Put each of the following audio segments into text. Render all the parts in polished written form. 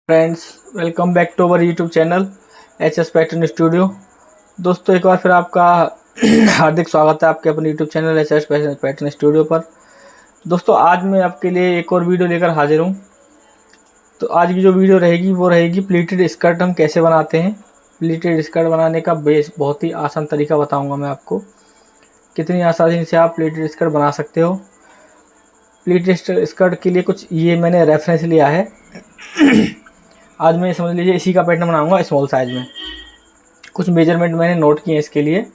Friends, welcome back to our YouTube channel HS pattern studio. दोस्तों, एक बार फिर आपका हार्दिक स्वागत है आपके अपने YouTube channel HS pattern studio पर। दोस्तों, आज मैं आपके लिए एक और वीडियो लेकर हाजिर हूँ। तो आज की जो वीडियो रहेगी वो रहेगी प्लीटेड स्कर्ट हम कैसे बनाते हैं। प्लीटेड स्कर्ट बनाने का बहुत ही आसान तरीका बताऊँगा मैं आपको, कितनी आसानी से आप प्लीटेड स्कर्ट बना सकते हो। प्लीटेड स्कर्ट के लिए कुछ ये मैंने रेफरेंस लिया है। आज मैं समझ लीजिए इसी का पैटर्न बनाऊंगा स्मॉल साइज़ में। कुछ मेजरमेंट मैंने नोट किए हैं इसके लिए।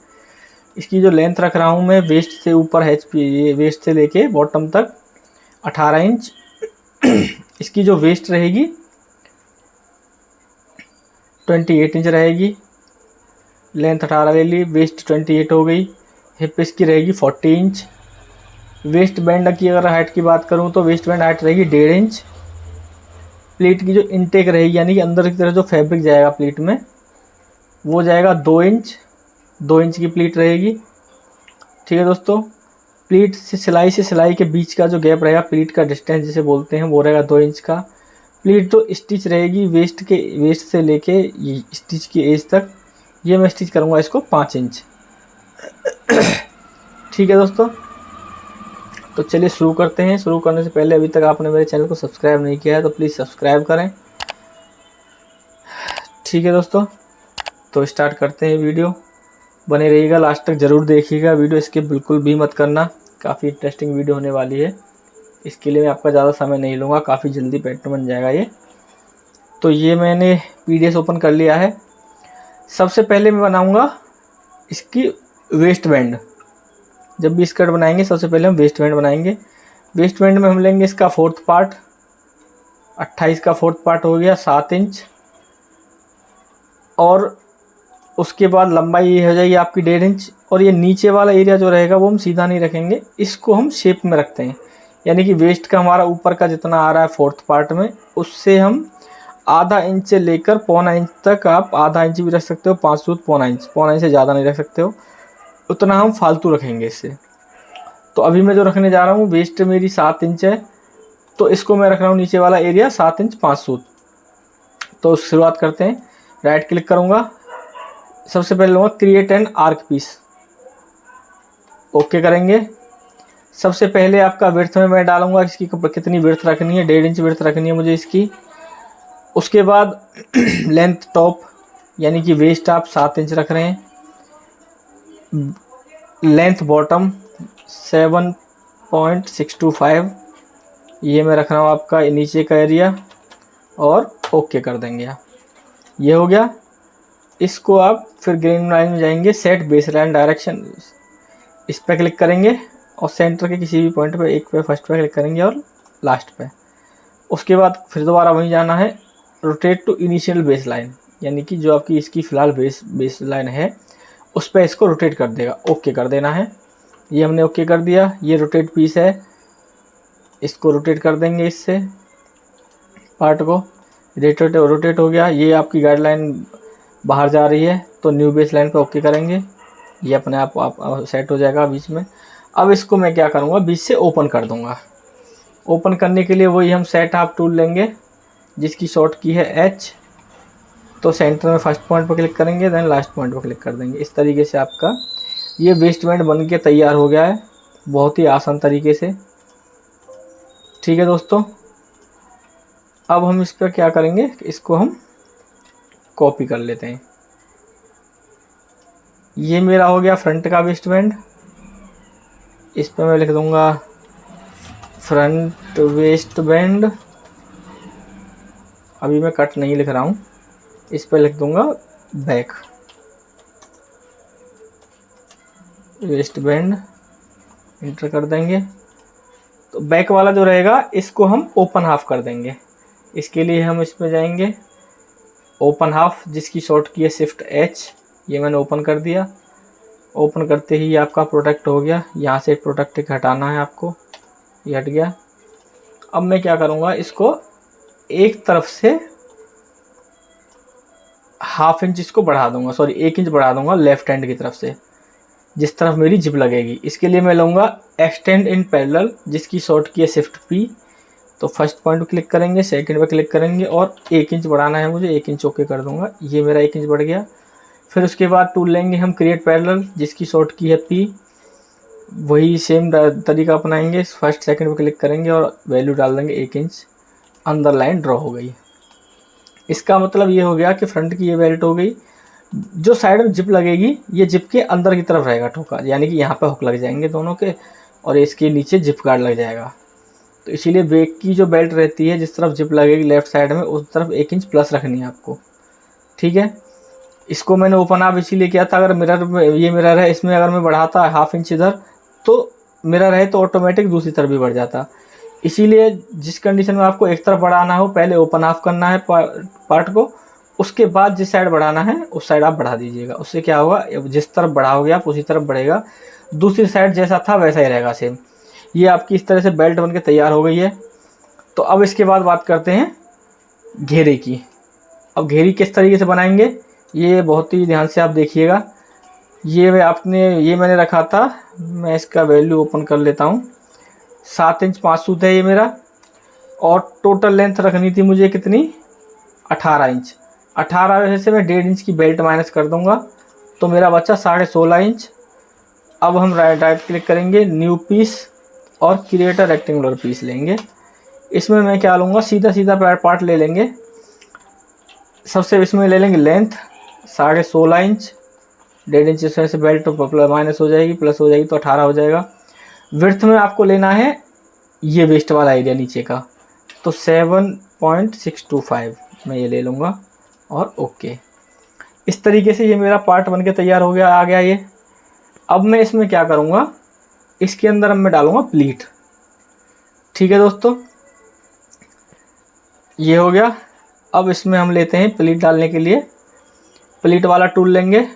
इसकी जो लेंथ रख रहा हूँ मैं वेस्ट से ऊपर है, ये वेस्ट से लेके बॉटम तक 18 इंच। इसकी जो वेस्ट रहेगी 28 इंच रहेगी। लेंथ 18 ले ली, वेस्ट 28 हो गई। हिप इसकी रहेगी 40 इंच। वेस्ट बैंड की अगर हाइट की बात करूँ तो वेस्ट बैंड हाइट रहेगी 1.5 इंच। प्लीट की जो इनटेक रहेगी यानी कि अंदर की तरफ जो फैब्रिक जाएगा प्लीट में वो जाएगा 2 इंच। 2 इंच की प्लीट रहेगी। ठीक है दोस्तों, प्लीट से सिलाई के बीच का जो गैप रहेगा, प्लीट का डिस्टेंस जिसे बोलते हैं, वो रहेगा 2 इंच का। प्लीट तो स्टिच रहेगी वेस्ट से लेके स्टिच की एज तक। ये मैं स्टिच करूँगा इसको 5 इंच। ठीक है दोस्तों, तो चलिए शुरू करते हैं। शुरू करने से पहले अभी तक आपने मेरे चैनल को सब्सक्राइब नहीं किया है तो प्लीज़ सब्सक्राइब करें। ठीक है दोस्तों, तो स्टार्ट करते हैं। वीडियो बने रहिएगा, लास्ट तक ज़रूर देखिएगा। वीडियो स्किप बिल्कुल भी मत करना, काफ़ी इंटरेस्टिंग वीडियो होने वाली है। इसके लिए मैं आपका ज़्यादा समय नहीं लूँगा, काफ़ी जल्दी पैटर्न बन जाएगा ये। तो ये मैंने PDF ओपन कर लिया है। सबसे पहले मैं बनाऊँगा इसकी वेस्ट बैंड। जब भी स्कर्ट बनाएंगे सबसे पहले हम वेस्ट बैंड बनाएंगे। वेस्ट बैंड में हम लेंगे इसका 4th पार्ट। 28 का 4th पार्ट हो गया 7 इंच। और उसके बाद लंबाई ये हो जाएगी आपकी 1.5 इंच। और ये नीचे वाला एरिया जो रहेगा वो हम सीधा नहीं रखेंगे, इसको हम शेप में रखते हैं। यानी कि वेस्ट का हमारा ऊपर का जितना आ रहा है 4th पार्ट में, उससे हम आधा इंच से लेकर 1.25 इंच तक, आप आधा इंच भी रख सकते हो, 5 सूत 1.25 इंच। 1.25 इंच से ज़्यादा नहीं रख सकते हो, उतना हम फालतू रखेंगे इससे। तो अभी मैं जो रखने जा रहा हूँ, वेस्ट मेरी 7 इंच है तो इसको मैं रख रहा हूँ नीचे वाला एरिया 7 इंच 5 सूत। तो शुरुआत करते हैं। राइट क्लिक करूँगा, सबसे पहले लूँगा create an arc piece. Okay करेंगे। सबसे पहले आपका विड्थ में मैं डालूँगा इसकी कितनी विड्थ रखनी है, 1.5 इंच विड्थ रखनी है मुझे इसकी। उसके बाद लेंथ टॉप यानी कि वेस्ट आप 7 इंच रख रहे हैं। लेंथ बॉटम 7.625 ये मैं रख रहा हूँ आपका नीचे का एरिया। और ओके कर देंगे आप। ये हो गया। इसको आप फिर ग्रीन लाइन में जाएंगे, सेट बेस लाइन डायरेक्शन, इस पर क्लिक करेंगे और सेंटर के किसी भी पॉइंट पे, एक पे फर्स्ट पे क्लिक करेंगे और लास्ट पे। उसके बाद फिर दोबारा वहीं जाना है, rotate to initial base line, यानी कि जो आपकी इसकी फ़िलहाल बेस लाइन है उस पर इसको रोटेट कर देगा। ओके कर देना है। ये हमने ओके कर दिया। ये रोटेट पीस है, इसको रोटेट कर देंगे, इससे पार्ट को रोटेट हो गया। ये आपकी गाइडलाइन बाहर जा रही है तो न्यू बेस लाइन पे ओके करेंगे। ये अपने आप सेट हो जाएगा बीच में। अब इसको मैं क्या करूँगा, बीच से ओपन कर दूँगा। ओपन करने के लिए वही हम सेट हाफ टूल लेंगे जिसकी शॉर्ट की है H। तो सेंटर में फर्स्ट पॉइंट पर क्लिक करेंगे, देन लास्ट पॉइंट पर क्लिक कर देंगे। इस तरीके से आपका ये वेस्ट बैंड बन के तैयार हो गया है, बहुत ही आसान तरीके से। ठीक है दोस्तों, अब हम इस पर क्या करेंगे, इसको हम कॉपी कर लेते हैं। ये मेरा हो गया फ्रंट का वेस्ट बैंड। इस पर मैं लिख दूंगा फ्रंट वेस्ट बैंड। अभी मैं कट नहीं लिख रहा हूँ, इस पर लिख दूंगा बैक वेस्ट बैंड। इंटर कर देंगे। तो बैक वाला जो रहेगा इसको हम ओपन हाफ कर देंगे। इसके लिए हम इसमें जाएंगे, ओपन हाफ जिसकी शॉर्ट की है शिफ्ट H। ये मैंने ओपन कर दिया। ओपन करते ही आपका प्रोडक्ट हो गया। यहाँ से प्रोडक्ट एक हटाना है आपको, ये हट गया। अब मैं क्या करूँगा, इसको एक तरफ से ½ इंच इसको बढ़ा दूंगा, सॉरी 1 इंच बढ़ा दूंगा लेफ्ट हैंड की तरफ से, जिस तरफ मेरी जिप लगेगी। इसके लिए मैं लूँगा एक्सटेंड इन पैरेलल जिसकी शॉर्ट की है शिफ्ट P। तो फर्स्ट पॉइंट पे क्लिक करेंगे, सेकंड पे क्लिक करेंगे और 1 इंच बढ़ाना है मुझे, 1 इंच ओके कर दूंगा। ये मेरा 1 इंच बढ़ गया। फिर उसके बाद टूल लेंगे हम क्रिएट पैरेलल, जिसकी शॉर्ट की है P। वही सेम तरीका अपनाएंगे, फर्स्ट सेकंड पे क्लिक करेंगे और वैल्यू डाल देंगे 1 इंच। अंदर लाइन ड्रॉ हो गई। इसका मतलब ये हो गया कि फ्रंट की ये बेल्ट हो गई। जो साइड में जिप लगेगी ये जिप के अंदर की तरफ रहेगा ठोका, यानी कि यहाँ पे हुक लग जाएंगे दोनों के और इसके नीचे जिप गार्ड लग जाएगा। तो इसीलिए बैक की जो बेल्ट रहती है जिस तरफ जिप लगेगी लेफ्ट साइड में उस तरफ 1 इंच प्लस रखनी है आपको, ठीक है। इसको मैंने ओपन आप इसीलिए किया था, अगर मिरर में ये मिरर है इसमें अगर मैं बढ़ाता 1/2 इंच इधर तो मिरर है तो ऑटोमेटिक दूसरी तरफ भी बढ़ जाता। इसीलिए जिस कंडीशन में आपको एक तरफ बढ़ाना हो पहले ओपन ऑफ करना है पार्ट को, उसके बाद जिस साइड बढ़ाना है उस साइड आप बढ़ा दीजिएगा। उससे क्या होगा, जिस तरफ बढ़ाओगे आप उसी तरफ बढ़ेगा, दूसरी साइड जैसा था वैसा ही रहेगा सेम। ये आपकी इस तरह से बेल्ट बनके तैयार हो गई है। तो अब इसके बाद बात करते हैं घेरे की। अब घेरी किस तरीके से बनाएंगे ये बहुत ही ध्यान से आप देखिएगा। ये मैंने रखा था, मैं इसका वैल्यू ओपन कर लेता हूँ। 7 इंच 5 सूत है ये मेरा, और टोटल लेंथ रखनी थी मुझे कितनी, 18 इंच। 18 से मैं 1.5 इंच की बेल्ट माइनस कर दूंगा तो मेरा बच्चा 16.5 इंच। अब हम राइट क्लिक करेंगे, न्यू पीस और क्रिएट अ रेक्टेंगुलर पीस लेंगे। इसमें मैं क्या लूँगा, सीधा पार्ट ले लेंगे। सबसे इसमें ले लेंगे लेंथ 16.5 इंच, 1.5 इंच इसमें से बेल्ट माइनस हो जाएगी, प्लस हो जाएगी तो 18 हो जाएगा। विड्थ में आपको लेना है ये वेस्ट वाला एरिया नीचे का, तो 7.625 मैं ये ले लूँगा और ओके। इस तरीके से ये मेरा पार्ट बनके तैयार हो गया, आ गया ये। अब मैं इसमें क्या करूँगा, इसके अंदर अब मैं डालूँगा प्लीट, ठीक है दोस्तों, ये हो गया। अब इसमें हम लेते हैं प्लीट डालने के लिए, प्लीट वाला टूल लेंगे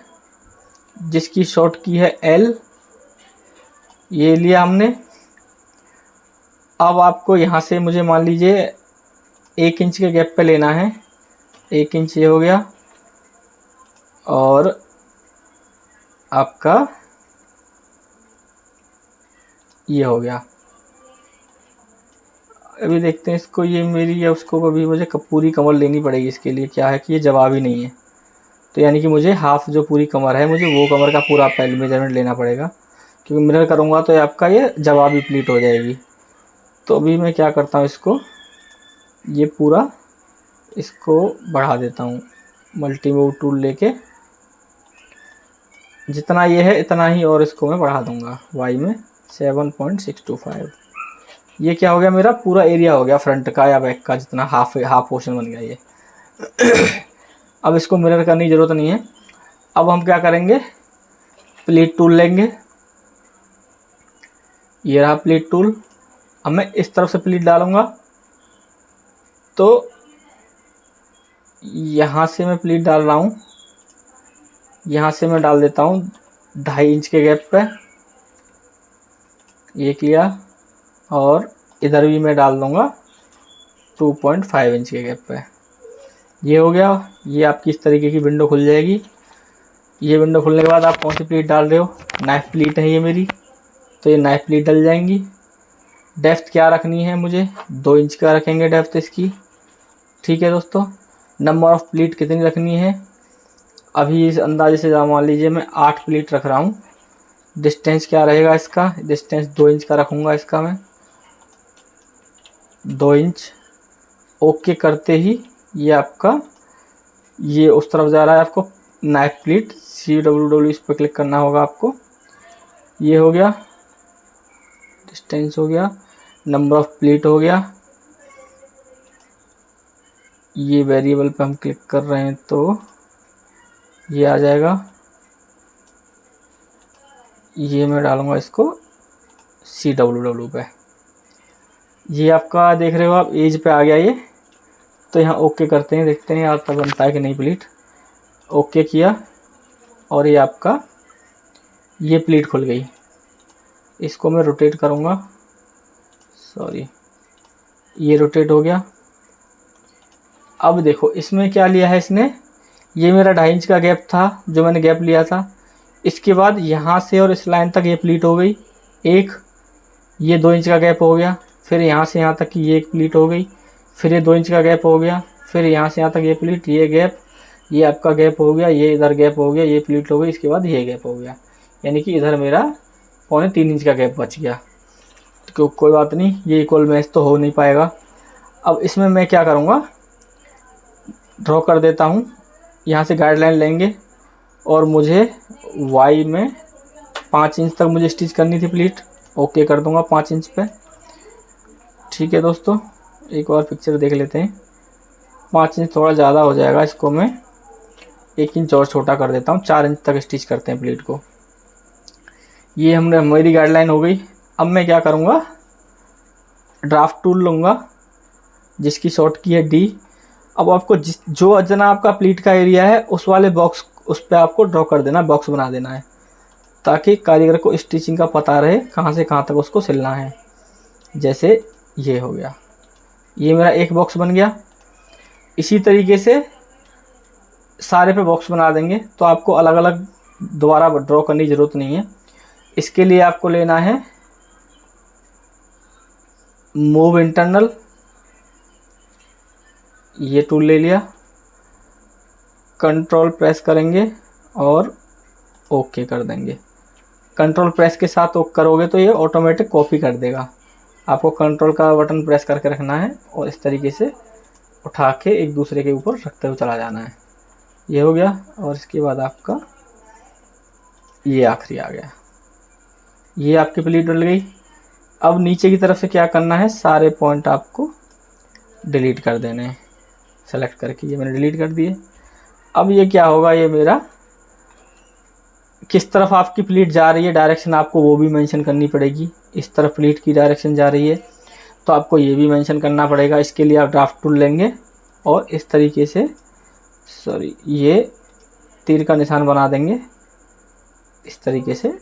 जिसकी शॉर्ट की है L, ये लिया हमने। अब आपको यहाँ से मुझे मान लीजिए 1 इंच के गैप पे लेना है, 1 इंच ये हो गया, और आपका ये हो गया। अभी देखते हैं इसको, ये मेरी या उसको अभी मुझे पूरी कमर लेनी पड़ेगी। इसके लिए क्या है कि ये जवाब ही नहीं है, तो यानी कि मुझे हाफ जो पूरी कमर है मुझे वो कमर का पूरा पहले मेजरमेंट लेना पड़ेगा, क्योंकि मिरर करूँगा तो आपका ये जवाबी प्लीट हो जाएगी। तो अभी मैं क्या करता हूँ, इसको ये पूरा इसको बढ़ा देता हूँ मल्टी मूव टूल लेके, जितना ये है इतना ही और इसको मैं बढ़ा दूँगा वाई में 7.625। ये क्या हो गया, मेरा पूरा एरिया हो गया फ्रंट का या बैक का, जितना हाफ पोर्शन बन गया ये। अब इसको मिरर करने की ज़रूरत नहीं है। अब हम क्या करेंगे, प्लीट टूल लेंगे, ये रहा प्लीट टूल। अब मैं इस तरफ से प्लीट डालूंगा तो यहाँ से मैं प्लीट डाल रहा हूँ, यहाँ से मैं डाल देता हूँ 2.5 इंच के गैप पे, ये किया, और इधर भी मैं डाल दूँगा 2.5 इंच के गैप पे, ये हो गया। ये आपकी इस तरीके की विंडो खुल जाएगी। ये विंडो खुलने के बाद आप कौन सी प्लीट डाल रहे हो, नाइफ प्लीट है ये मेरी, तो ये नाइफ प्लीट डल जाएंगी। डेप्थ क्या रखनी है मुझे, 2 इंच का रखेंगे डेप्थ इसकी, ठीक है दोस्तों। नंबर ऑफ़ प्लीट कितनी रखनी है, अभी इस अंदाजे से मान लीजिए मैं 8 प्लीट रख रहा हूँ। डिस्टेंस क्या रहेगा इसका, डिस्टेंस 2 इंच का रखूँगा इसका मैं, 2 इंच। ओके करते ही ये आपका ये उस तरफ जा रहा है, आपको नाइफ प्लीट CWW इस पर क्लिक करना होगा आपको। ये हो गया, डिस्टेंस हो गया, नंबर ऑफ़ प्लीट हो गया। ये वेरिएबल पे हम क्लिक कर रहे हैं तो ये आ जाएगा। ये मैं डालूंगा इसको CWW पे। ये आपका देख रहे हो आप, एज पे आ गया ये। तो यहाँ ओके करते हैं, देखते हैं आप तक बनता है कि नहीं प्लीट। ओके किया और ये आपका ये प्लीट खुल गई। इसको मैं रोटेट करूँगा, सॉरी, ये रोटेट हो गया। अब देखो इसमें क्या लिया है इसने, ये मेरा 2.5 इंच का गैप था जो मैंने गैप लिया था। इसके बाद यहाँ से और इस लाइन तक ये प्लीट हो गई एक, ये 2 इंच का गैप हो गया। फिर यहाँ से यहाँ तक की ये एक प्लीट हो गई, फिर ये 2 इंच का गैप हो गया, फिर यहाँ से यहाँ तक ये प्लीट, ये गैप, ये आपका गैप हो गया, ये इधर गैप हो गया, ये प्लीट हो गई, इसके बाद ये गैप हो गया, यानी कि इधर मेरा 3.25 इंच का गैप बच गया। तो कोई बात नहीं, ये इक्वल मैच तो हो नहीं पाएगा। अब इसमें मैं क्या करूँगा, ड्रॉ कर देता हूँ। यहाँ से गाइडलाइन लेंगे और मुझे वाई में 5 इंच तक मुझे स्टिच करनी थी प्लीट, ओके कर दूँगा 5 इंच पे। ठीक है दोस्तों, एक और पिक्चर देख लेते हैं। 5 इंच थोड़ा ज़्यादा हो जाएगा, इसको मैं 1 इंच और छोटा कर देता हूँ, 4 इंच तक स्टिच करते हैं प्लीट को। ये मेरी गाइडलाइन हो गई। अब मैं क्या करूँगा, ड्राफ्ट टूल लूँगा जिसकी शॉर्ट की है डी। अब आपको जो जना आपका प्लीट का एरिया है उस वाले बॉक्स, उस पर आपको ड्रॉ कर देना, बॉक्स बना देना है, ताकि कारीगर को स्टिचिंग का पता रहे कहाँ से कहाँ तक उसको सिलना है। जैसे ये हो गया, ये मेरा एक बॉक्स बन गया। इसी तरीके से सारे पे बॉक्स बना देंगे, तो आपको अलग अलग दोबारा ड्रॉ करने की ज़रूरत नहीं है। इसके लिए आपको लेना है मूव इंटरनल, ये टूल ले लिया, कंट्रोल प्रेस करेंगे और ओके कर देंगे। कंट्रोल प्रेस के साथ ओके करोगे तो ये ऑटोमेटिक कॉपी कर देगा। आपको कंट्रोल का बटन प्रेस करके रखना है और इस तरीके से उठा के एक दूसरे के ऊपर रखते हुए चला जाना है। ये हो गया, और इसके बाद आपका ये आखिरी आ गया, ये आपकी प्लीट डल गई। अब नीचे की तरफ से क्या करना है, सारे पॉइंट आपको डिलीट कर देने हैं, सेलेक्ट करके ये मैंने डिलीट कर दिए। अब ये क्या होगा, ये मेरा किस तरफ आपकी प्लीट जा रही है डायरेक्शन आपको वो भी मेंशन करनी पड़ेगी। इस तरफ प्लीट की डायरेक्शन जा रही है तो आपको ये भी मेंशन करना पड़ेगा। इसके लिए आप ड्राफ्ट टूल लेंगे और इस तरीके से ये तीर का निशान बना देंगे, इस तरीके से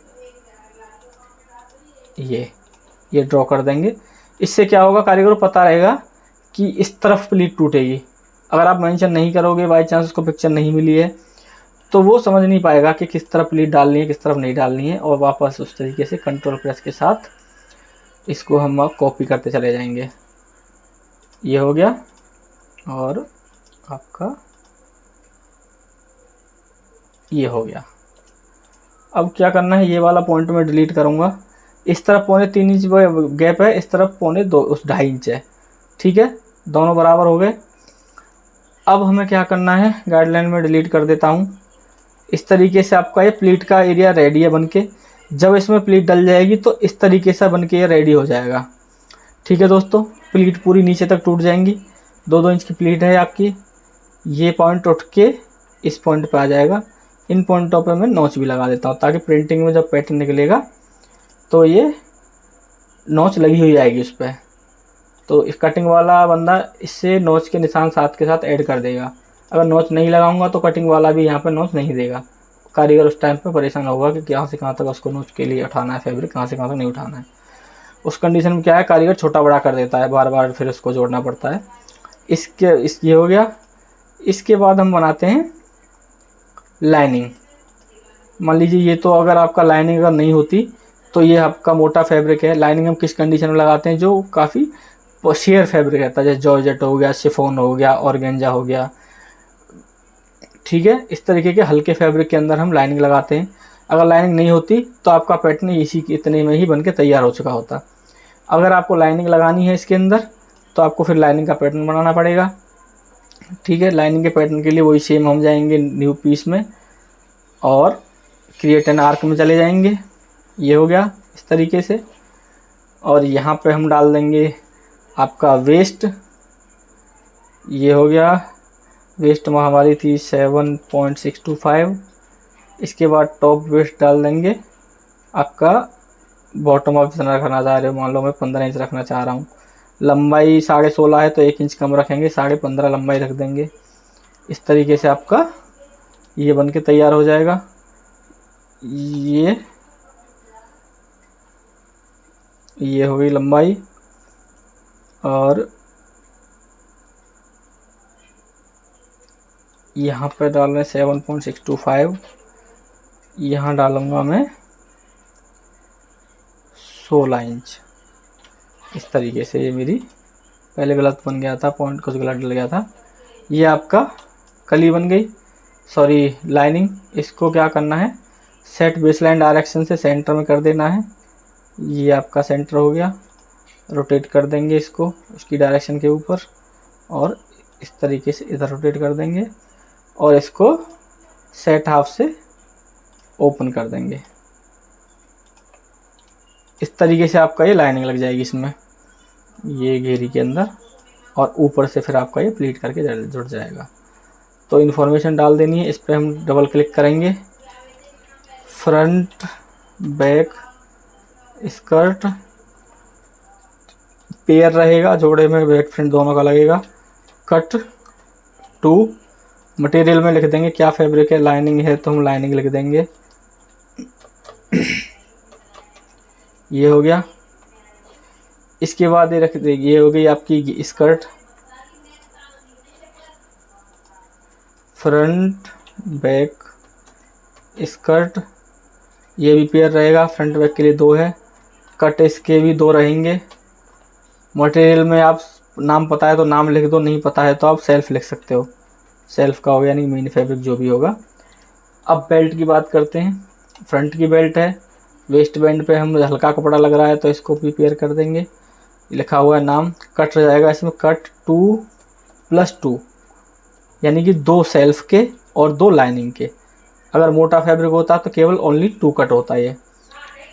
ये ड्रॉ कर देंगे। इससे क्या होगा, कारीगर को पता रहेगा कि इस तरफ प्लीट टूटेगी। अगर आप मेंशन नहीं करोगे, बाई चांस उसको पिक्चर नहीं मिली है, तो वो समझ नहीं पाएगा कि किस तरफ प्लीट डालनी है, किस तरफ नहीं डालनी है। और वापस उस तरीके से कंट्रोल प्रेस के साथ इसको हम कॉपी करते चले जाएंगे। ये हो गया, और आपका ये हो गया। अब क्या करना है, ये वाला पॉइंट मैं डिलीट करूँगा। इस तरफ 3.25 इंच गैप है, इस तरफ 2.5 इंच है। ठीक है, दोनों बराबर हो गए। अब हमें क्या करना है, गाइडलाइन में डिलीट कर देता हूँ। इस तरीके से आपका ये प्लीट का एरिया रेडी है बनके। जब इसमें प्लीट डल जाएगी तो इस तरीके से बनके ये रेडी हो जाएगा। ठीक है दोस्तों, प्लीट पूरी नीचे तक टूट जाएंगी। 2-2 इंच की प्लीट है आपकी। ये पॉइंट उठ के इस पॉइंट पे आ जाएगा। इन पॉइंटों पे मैं नॉच भी लगा देता हूँ, ताकि प्रिंटिंग में जब पैटर्न निकलेगा तो ये नॉच लगी हुई आएगी उस पर। तो इस कटिंग वाला बंदा इससे नॉच के निशान साथ के साथ ऐड कर देगा। अगर नॉच नहीं लगाऊंगा तो कटिंग वाला भी यहाँ पे नॉच नहीं देगा। कारीगर उस टाइम पे परेशान होगा कि कहाँ से कहाँ तक उसको नॉच के लिए उठाना है, फैब्रिक कहाँ से कहाँ तक नहीं उठाना है। उस कंडीशन में क्या है, कारीगर छोटा बड़ा कर देता है, बार बार फिर उसको जोड़ना पड़ता है। ये हो गया। इसके बाद हम बनाते हैं लाइनिंग। मान लीजिए ये तो अगर आपका लाइनिंग अगर नहीं होती तो ये आपका मोटा फैब्रिक है। लाइनिंग हम किस कंडीशन में लगाते हैं, जो काफ़ी शेयर फैब्रिक रहता है, जैसे जॉर्जेट हो गया, शिफॉन हो गया, ऑर्गेंजा हो गया। ठीक है, इस तरीके के हल्के फैब्रिक के अंदर हम लाइनिंग लगाते हैं। अगर लाइनिंग नहीं होती तो आपका पैटर्न इसी इतने में ही बन के तैयार हो चुका होता। अगर आपको लाइनिंग लगानी है इसके अंदर तो आपको फिर लाइनिंग का पैटर्न बनाना पड़ेगा। ठीक है, लाइनिंग के पैटर्न के लिए वही सेम हम जाएंगे न्यू पीस में और क्रिएट एन आर्क में चले जाएंगे। ये हो गया इस तरीके से। और यहाँ पे हम डाल देंगे आपका वेस्ट। ये हो गया, वेस्ट में हमारी थी 7.625। इसके बाद टॉप वेस्ट डाल देंगे आपका। बॉटम आप जितना रखना चाह रहे हो, मान लो मैं 15 इंच रखना चाह रहा हूँ। लंबाई 16.5 है तो 1 इंच कम रखेंगे, 15.5 लंबाई रख देंगे। इस तरीके से आपका ये बन के तैयार हो जाएगा। ये हो गई लंबाई। और यहाँ पे डाल रहे हैं 7.625। यहाँ डालूंगा मैं 16 इंच। इस तरीके से ये मेरी पहले गलत बन गया था, पॉइंट कुछ गलत डल गया था। ये आपका कली बन गई, सॉरी लाइनिंग। इसको क्या करना है, सेट बेसलाइन डायरेक्शन से सेंटर में कर देना है। ये आपका सेंटर हो गया, रोटेट कर देंगे इसको उसकी डायरेक्शन के ऊपर और इस तरीके से इधर रोटेट कर देंगे और इसको सेट हाफ से ओपन कर देंगे। इस तरीके से आपका ये लाइनिंग लग जाएगी इसमें, ये घेरी के अंदर, और ऊपर से फिर आपका ये प्लीट करके जुड़ जाएगा। तो इन्फॉर्मेशन डाल देनी है। इस पर हम डबल क्लिक करेंगे, फ्रंट बैक स्कर्ट पेयर रहेगा, जोड़े में बैक फ्रंट दोनों का लगेगा। कट टू, मटेरियल में लिख देंगे क्या फैब्रिक है, लाइनिंग है तो हम लाइनिंग लिख देंगे। ये हो गया। इसके बाद ये रख देगी, ये हो गई आपकी स्कर्ट, फ्रंट बैक स्कर्ट, ये भी पेयर रहेगा, फ्रंट बैक के लिए 2 है। कट इसके भी 2 रहेंगे। मटेरियल में आप नाम पता है तो नाम लिख दो, नहीं पता है तो आप सेल्फ लिख सकते हो, सेल्फ का होगा यानी मेन फैब्रिक जो भी होगा। अब बेल्ट की बात करते हैं। फ्रंट की बेल्ट है, वेस्ट बैंड पे हम हल्का कपड़ा लग रहा है तो इसको भी पेयर कर देंगे। लिखा हुआ है नाम, कट रहेगा इसमें, कट 2+2 यानी कि 2 सेल्फ के और 2 लाइनिंग के। अगर मोटा फैब्रिक होता तो केवल ओनली 2 कट होता है ये,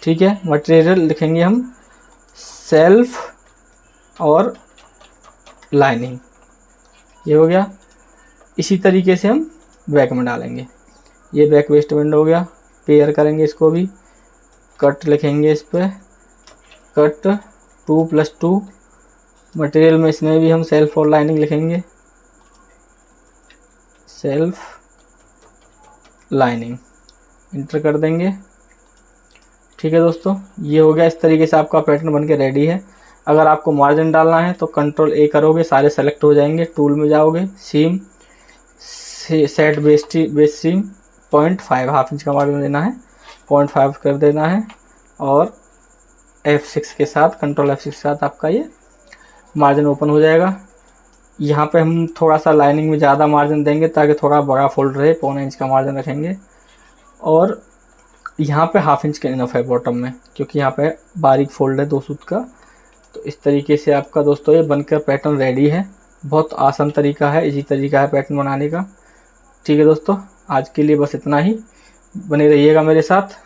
ठीक है। मटेरियल लिखेंगे हम सेल्फ और लाइनिंग, ये हो गया। इसी तरीके से हम बैक में डालेंगे। ये बैक वेस्ट बैंड हो गया, पेयर करेंगे इसको भी, कट लिखेंगे इस पर, कट 2+2। मटेरियल में इसमें भी हम सेल्फ और लाइनिंग लिखेंगे, सेल्फ लाइनिंग, इंटर कर देंगे। ठीक है दोस्तों, ये हो गया। इस तरीके से आपका पैटर्न बनके रेडी है। अगर आपको मार्जिन डालना है तो कंट्रोल A करोगे, सारे सेलेक्ट हो जाएंगे, टूल में जाओगे, सीम सेट बेस सीम 0.5 हाफ इंच का मार्जिन देना है, 0.5 कर देना है और F6 के साथ, कंट्रोल F6 के साथ आपका ये मार्जिन ओपन हो जाएगा। यहाँ पे हम थोड़ा सा लाइनिंग में ज़्यादा मार्जिन देंगे ताकि थोड़ा बड़ा फोल्ड रहे, 0.25 इंच का मार्जिन रखेंगे। और यहाँ पे हाफ इंच का इनफ है बॉटम में, क्योंकि यहाँ पे बारीक फोल्ड है 2 सूत का। तो इस तरीके से आपका दोस्तों ये बनकर पैटर्न रेडी है। बहुत आसान तरीका है, इजी तरीका है पैटर्न बनाने का। ठीक है दोस्तों, आज के लिए बस इतना ही, बने रहिएगा मेरे साथ।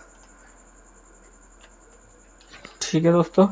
ठीक है दोस्तों।